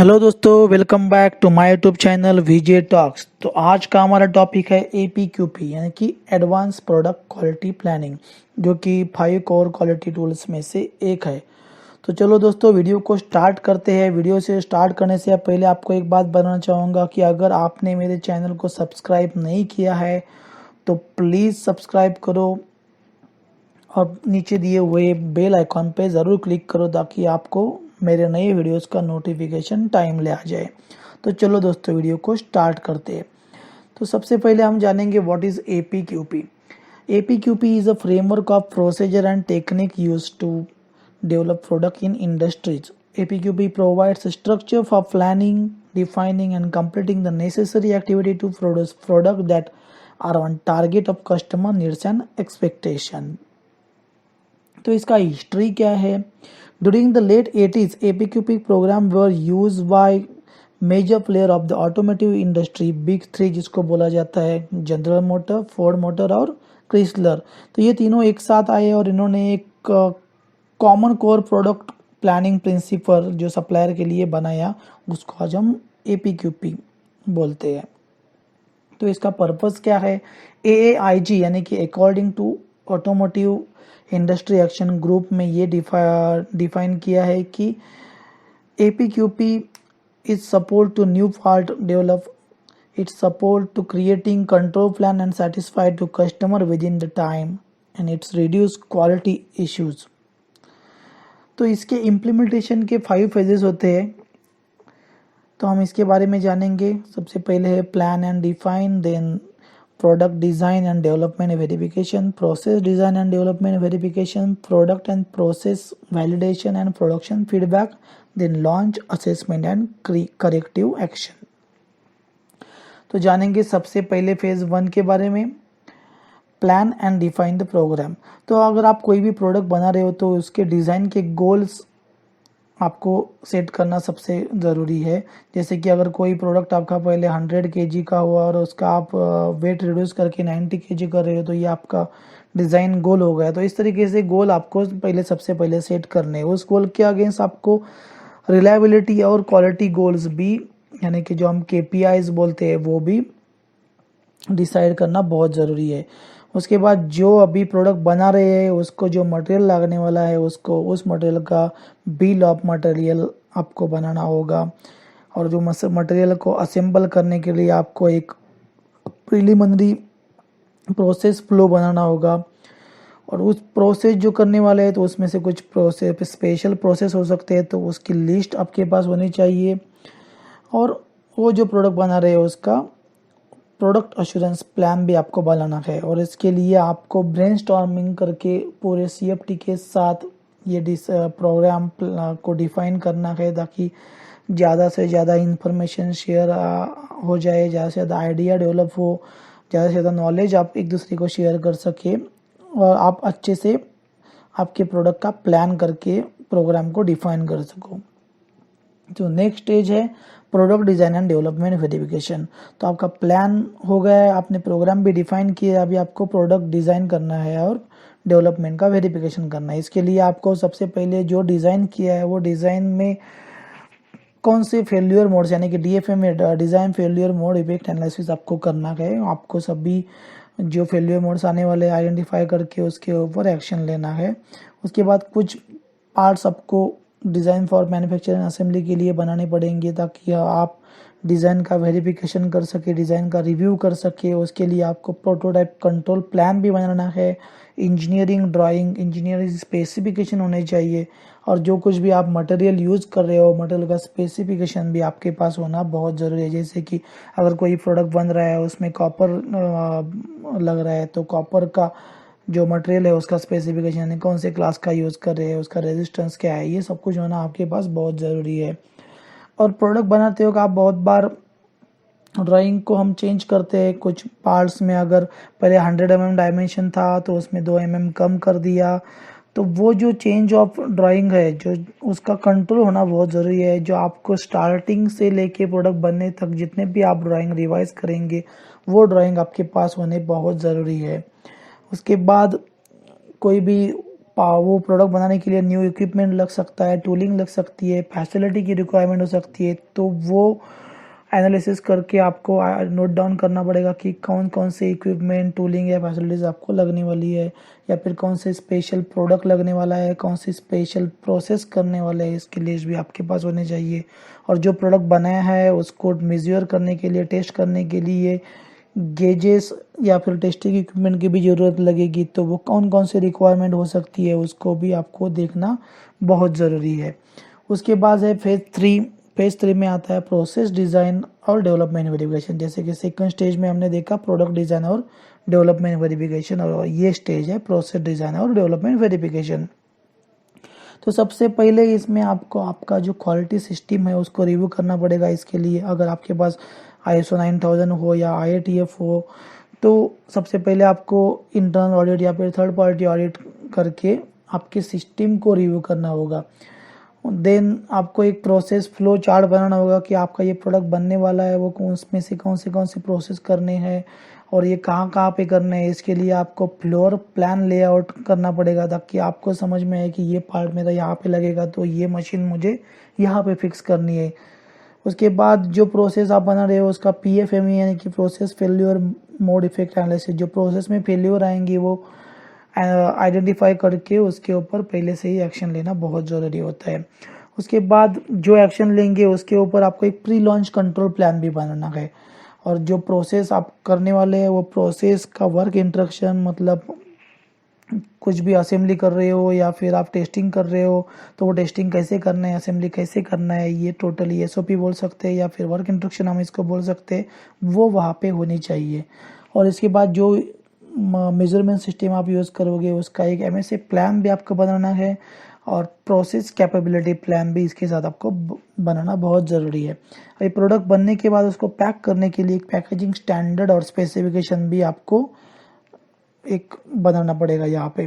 Hello दोस्तों, welcome back to my YouTube channel VJ talks. तो आज का हमारा टॉपिक है एपीक्यूपी यानी कि एडवांस प्रोडक्ट क्वालिटी प्लानिंग, जो कि 5 कोर क्वालिटी टूल्स में से एक है। तो चलो दोस्तों, वीडियो को स्टार्ट करते हैं। वीडियो से स्टार्ट करने से पहले आपको एक बात बताना चाहूँगा कि अगर आपने मेरे चैनल को सब्सक्राइब नहीं किया है तो प्लीज़ सब्सक्राइब करो और नीचे दिए हुए बेल आइकॉन पे ज़रूर क्लिक करो ताकि आपको मेरे नए वीडियोस का नोटिफिकेशन टाइम ले आ जाए। तो चलो दोस्तों, वीडियो को स्टार्ट करते हैं। तो सबसे पहले हम जानेंगे what is APQP. APQP is a framework of procedure and technique used to develop product in industries. APQP provides a structure for planning, defining and completing the necessary activity to produce products that are on target of customer needs and expectation. तो इसका history क्या है? During the late 80s APQP program were use by major player of the automotive industry, big three जिसको बोला जाता है, General Motor, Ford Motor और Chrysler. तो ये तीनों एक साथ आए और इन्होंने एक common core product planning principle जो सप्लायर के लिए बनाया, उसको आज हम एपीक्यूपी बोलते हैं। तो इसका पर्पस क्या है? एआईजी यानी कि according to automotive industry action group में ये डिफाइन किया है कि APQP is support to new part develop, it's support to creating control plan and satisfied to customer within the time and it's reduce quality issues. तो इसके implementation के 5 phases होते हैं, तो हम इसके बारे में जानेंगे। सबसे पहले है plan and define, then product design and development verification, process design and development verification, product and process validation and production feedback, then launch assessment and corrective action. तो जानेंगे सबसे पहले फेज़ 1 के बारे में, plan and define the program. तो अगर आप कोई भी प्रोडक्ट बना रहे हो तो उसके डिज़ाइन के गोल्स आपको सेट करना सबसे ज़रूरी है। जैसे कि अगर कोई प्रोडक्ट आपका पहले 100 केजी का हुआ और उसका आप वेट रिड्यूस करके 90 केजी कर रहे हो, तो ये आपका डिज़ाइन गोल हो गया। तो इस तरीके से गोल आपको सबसे पहले सेट करने हैं। उस गोल के अगेंस्ट आपको रिलायबिलिटी और क्वालिटी गोल्स भी, यानी कि जो हम केपीआईज बोलते हैं, वो भी डिसाइड करना बहुत ज़रूरी है। उसके बाद जो अभी प्रोडक्ट बना रहे हैं उसको जो मटेरियल लगने वाला है, उसको उस मटेरियल का बिल ऑफ मटेरियल आपको बनाना होगा। और जो मटेरियल को असेंबल करने के लिए आपको एक प्रिलिमिनरी प्रोसेस फ्लो बनाना होगा। और उस प्रोसेस जो करने वाले हैं तो उसमें से कुछ प्रोसेस स्पेशल प्रोसेस हो सकते हैं, तो उसकी लिस्ट आपके पास होनी चाहिए। और वो जो प्रोडक्ट बना रहे हैं उसका प्रोडक्ट अश्योरेंस प्लान भी आपको बनाना है। और इसके लिए आपको ब्रेनस्टॉर्मिंग करके पूरे सीएफटी के साथ ये प्रोग्राम को डिफाइन करना है, ताकि ज़्यादा से ज़्यादा इंफॉर्मेशन शेयर हो जाए, ज़्यादा से ज़्यादा आइडिया डेवलप हो, ज़्यादा से ज़्यादा नॉलेज आप एक दूसरे को शेयर कर सके और आप अच्छे से आपके प्रोडक्ट का प्लान करके प्रोग्राम को डिफाइन कर सको। जो नेक्स्ट स्टेज है product design and development verification. तो आपका प्लान हो गया है, आपने प्रोग्राम भी डिफाइन किया, अभी आपको प्रोडक्ट डिज़ाइन करना है और डेवलपमेंट का वेरिफिकेशन करना है। इसके लिए आपको सबसे पहले जो डिज़ाइन किया है वो डिज़ाइन में कौन से फेल्यूर मोड्स, यानी कि डीएफएम में design failure mode effect analysis आपको करना है। आपको सभी जो फेल्यूर मोड्स आने वाले आइडेंटिफाई करके उसके ऊपर एक्शन लेना है। उसके बाद कुछ पार्ट्स आपको डिज़ाइन फॉर मैन्युफैक्चरिंग असेंबली के लिए बनाने पड़ेंगे, ताकि आप डिज़ाइन का वेरिफिकेशन कर सके, डिज़ाइन का रिव्यू कर सके। उसके लिए आपको प्रोटोटाइप कंट्रोल प्लान भी बनाना है, इंजीनियरिंग ड्राइंग, इंजीनियरिंग स्पेसिफिकेशन होने चाहिए। और जो कुछ भी आप मटेरियल यूज़ कर रहे हो, मटेरियल का स्पेसिफिकेशन भी आपके पास होना बहुत ज़रूरी है। जैसे कि अगर कोई प्रोडक्ट बन रहा है उसमें कॉपर लग रहा है, तो कॉपर का जो मटेरियल है उसका स्पेसिफिकेशन, यानी कौन से क्लास का यूज़ कर रहे हैं, उसका रेजिस्टेंस क्या है, ये सब कुछ होना आपके पास बहुत ज़रूरी है। और प्रोडक्ट बनाते हो आप बहुत बार ड्राइंग को हम चेंज करते हैं कुछ पार्ट्स में। अगर पहले 100 mm डायमेंशन था तो उसमें 2 mm कम कर दिया, तो वो जो चेंज ऑफ ड्राइंग है, जो उसका कंट्रोल होना बहुत ज़रूरी है। जो आपको स्टार्टिंग से लेके प्रोडक्ट बनने तक जितने भी आप ड्राइंग रिवाइज करेंगे, वो ड्राइंग आपके पास होने बहुत ज़रूरी है। उसके बाद कोई भी वो प्रोडक्ट बनाने के लिए न्यू इक्विपमेंट लग सकता है, टूलिंग लग सकती है, फैसिलिटी की रिक्वायरमेंट हो सकती है। तो वो एनालिसिस करके आपको नोट डाउन करना पड़ेगा कि कौन कौन से इक्विपमेंट, टूलिंग या फैसिलिटीज़ आपको लगने वाली है, या फिर कौन से स्पेशल प्रोडक्ट लगने वाला है, कौन सी स्पेशल प्रोसेस करने वाला है, इसके लिए भी आपके पास होने चाहिए। और जो प्रोडक्ट बनाया है उसको मेज़र करने के लिए, टेस्ट करने के लिए गेजेस या फिर टेस्टिंग इक्विपमेंट की भी ज़रूरत लगेगी। तो वो कौन कौन सी रिक्वायरमेंट हो सकती है उसको भी आपको देखना बहुत ज़रूरी है। उसके बाद है फेज़ 3 में आता है प्रोसेस डिज़ाइन और डेवलपमेंट वेरिफिकेशन। जैसे कि सेकंड स्टेज में हमने देखा प्रोडक्ट डिज़ाइन और डेवलपमेंट वेरिफिकेशन, और ये स्टेज है प्रोसेस डिज़ाइन और डेवलपमेंट वेरिफिकेशन। तो सबसे पहले इसमें आपको आपका जो क्वालिटी सिस्टम है उसको रिव्यू करना पड़ेगा। इसके लिए अगर आपके पास ISO 9000 हो या IATF हो, तो सबसे पहले आपको इंटरनल ऑडिट या फिर थर्ड पार्टी ऑडिट करके आपके सिस्टम को रिव्यू करना होगा। देन आपको एक प्रोसेस फ्लो चार्ट बनाना होगा कि आपका ये प्रोडक्ट बनने वाला है वो उसमें से कौन से प्रोसेस करने हैं और ये कहाँ पे करने हैं। इसके लिए आपको फ्लोर प्लान लेआउट करना पड़ेगा ताकि आपको समझ में आए कि ये पार्ट मेरा यहाँ पे लगेगा तो ये मशीन मुझे यहाँ पे फिक्स करनी है। उसके बाद जो प्रोसेस आप बना रहे हो उसका PFME यानी कि process failure mode effect analysis, जो प्रोसेस में फेल्योर आएंगी वो आइडेंटिफाई करके उसके ऊपर पहले से ही एक्शन लेना बहुत ज़रूरी होता है। उसके बाद जो एक्शन लेंगे उसके ऊपर आपको एक प्री लॉन्च कंट्रोल प्लान भी बनाना है। और जो प्रोसेस आप करने वाले हैं वो प्रोसेस का वर्क इंस्ट्रक्शन, मतलब कुछ भी असेंबली कर रहे हो या फिर आप टेस्टिंग कर रहे हो तो वो टेस्टिंग कैसे करना है, असेंबली कैसे करना है, ये टोटली SOP बोल सकते हैं या फिर वर्क इंस्ट्रक्शन हम इसको बोल सकते हैं, वो वहाँ पे होनी चाहिए। और इसके बाद जो मेजरमेंट सिस्टम आप यूज़ करोगे उसका एक MSA प्लान भी आपको बनाना है और प्रोसेस कैपेबिलिटी प्लान भी इसके साथ आपको बनाना बहुत ज़रूरी है। अभी प्रोडक्ट बनने के बाद उसको पैक करने के लिए एक पैकेजिंग स्टैंडर्ड और स्पेसिफिकेशन भी आपको एक बनाना पड़ेगा यहाँ पे।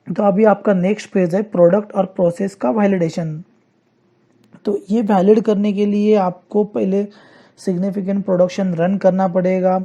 तो अभी आपका नेक्स्ट फेज है प्रोडक्ट और प्रोसेस का वैलिडेशन। तो ये वैलिड करने के लिए आपको पहले सिग्निफिकेंट प्रोडक्शन रन करना पड़ेगा।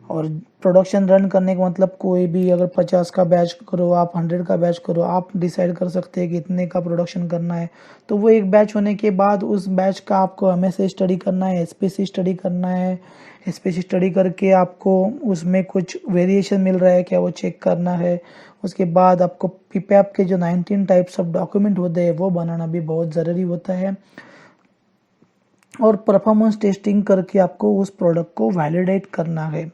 और प्रोडक्शन रन करने का मतलब कोई भी अगर 50 का बैच करो, आप 100 का बैच करो, आप डिसाइड कर सकते हैं कि इतने का प्रोडक्शन करना है। तो वो एक बैच होने के बाद उस बैच का आपको MSA स्टडी करना है, SPC स्टडी करना है। SPC स्टडी करके आपको उसमें कुछ वेरिएशन मिल रहा है क्या वो चेक करना है। उसके बाद आपको PPAP के जो 19 टाइप्स ऑफ डॉक्यूमेंट होते हैं वो बनाना भी बहुत ज़रूरी होता है। और परफॉर्मेंस टेस्टिंग करके आपको उस प्रोडक्ट को वैलिडेट करना है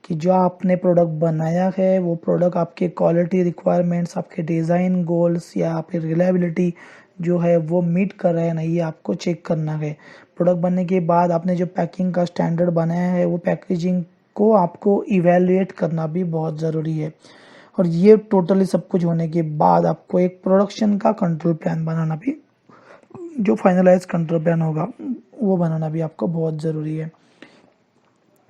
कि जो आपने प्रोडक्ट बनाया है वो प्रोडक्ट आपके क्वालिटी रिक्वायरमेंट्स, आपके डिज़ाइन गोल्स या फिर रिलायबिलिटी जो है वो मीट कर रहा है नहीं, ये आपको चेक करना है। प्रोडक्ट बनने के बाद आपने जो पैकिंग का स्टैंडर्ड बनाया है वो पैकेजिंग को आपको इवेलुएट करना भी बहुत ज़रूरी है। और ये टोटली सब कुछ होने के बाद आपको एक प्रोडक्शन का कंट्रोल प्लान बनाना भी, जो फाइनलाइज कंट्रोल प्लान होगा वो बनाना भी आपको बहुत ज़रूरी है।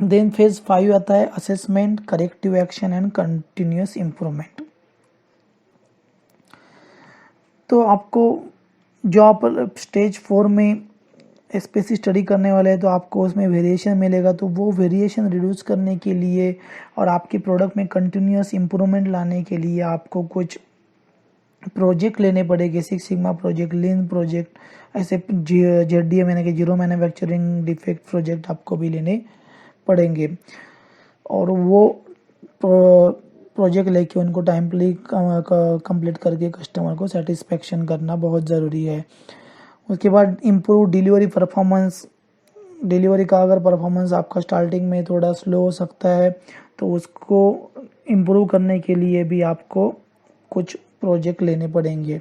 देन फेज 5 आता है assessment, corrective action and continuous improvement. तो आपको जो आप स्टेज 4 में SPC स्टडी करने वाले हैं तो आपको उसमें वेरिएशन मिलेगा। तो वो वेरिएशन रिड्यूस करने के लिए और आपके प्रोडक्ट में कंटिन्यूस इम्प्रूवमेंट लाने के लिए आपको कुछ प्रोजेक्ट लेने पड़ेंगे, 6 सिग्मा प्रोजेक्ट, लीन प्रोजेक्ट, ऐसे ZDM यानी कि जीरो मैन्युफैक्चरिंग डिफेक्ट प्रोजेक्ट आपको भी लेने पड़ेंगे। और वो प्रोजेक्ट लेके उनको टाइमली कंप्लीट करके कस्टमर को सेटिस्फेक्शन करना बहुत ज़रूरी है। उसके बाद इम्प्रूव डिलीवरी परफॉर्मेंस। डिलीवरी का अगर परफॉर्मेंस आपका स्टार्टिंग में थोड़ा स्लो हो सकता है तो उसको इम्प्रूव करने के लिए भी आपको कुछ प्रोजेक्ट लेने पड़ेंगे।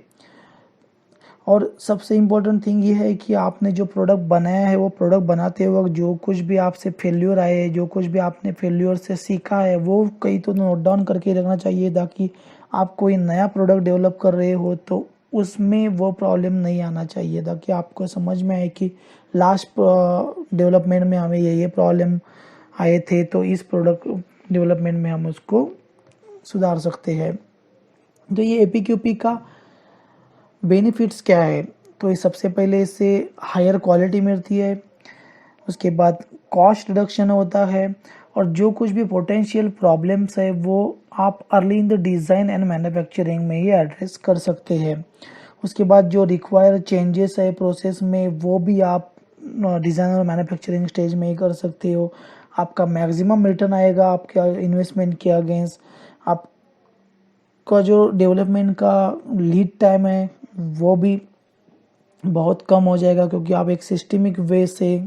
और सबसे इम्पोर्टेंट थिंग ये है कि आपने जो प्रोडक्ट बनाया है वो प्रोडक्ट बनाते वक्त जो कुछ भी आपसे फेल्योर आए, जो कुछ भी आपने फेल्योर से सीखा है वो कहीं तो नोट डाउन करके रखना चाहिए ताकि आप कोई नया प्रोडक्ट डेवलप कर रहे हो तो उसमें वो प्रॉब्लम नहीं आना चाहिए, ताकि आपको समझ में आए कि लास्ट डेवलपमेंट में हमें ये प्रॉब्लम आए थे तो इस प्रोडक्ट डेवलपमेंट में हम उसको सुधार सकते हैं। तो ये APQP का बेनिफिट्स क्या है? तो ये सबसे पहले इससे हायर क्वालिटी मिलती है। उसके बाद कॉस्ट रिडक्शन होता है और जो कुछ भी पोटेंशियल प्रॉब्लम्स है वो आप early in the design and manufacturing में ही एड्रेस कर सकते हैं। उसके बाद जो रिक्वायर चेंजेस है प्रोसेस में वो भी आप डिज़ाइन और मैन्युफैक्चरिंग स्टेज में ही कर सकते हो। आपका मैक्सिमम रिटर्न आएगा आपके इन्वेस्टमेंट के अगेंस्ट। आपका जो डेवलपमेंट का लीड टाइम है वो भी बहुत कम हो जाएगा, क्योंकि आप एक सिस्टमिक वे से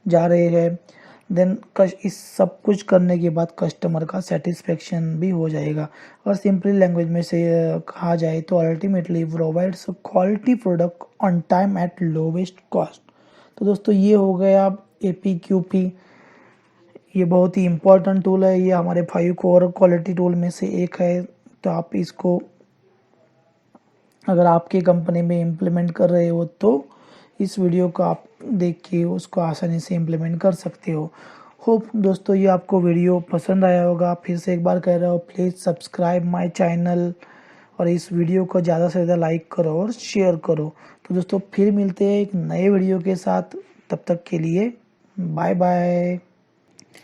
जा रहे हैं। देन इस सब कुछ करने के बाद कस्टमर का सेटिस्फेक्शन भी हो जाएगा। और सिंपली लैंग्वेज में से कहा जाए तो ultimately provides quality product on time at lowest cost. तो दोस्तों ये हो गया APQP। ये बहुत ही इम्पोर्टेंट टूल है, ये हमारे 5 कोर क्वालिटी टूल में से एक है। तो आप इसको अगर आपकी कंपनी में इम्प्लीमेंट कर रहे हो तो इस वीडियो को आप देख के उसको आसानी से इम्प्लीमेंट कर सकते हो। होप दोस्तों ये आपको वीडियो पसंद आया होगा। फिर से एक बार कह रहा हूँ, प्लीज़ सब्सक्राइब माय चैनल और इस वीडियो को ज़्यादा से ज़्यादा लाइक करो और शेयर करो। तो दोस्तों फिर मिलते हैं एक नए वीडियो के साथ, तब तक के लिए बाय बाय।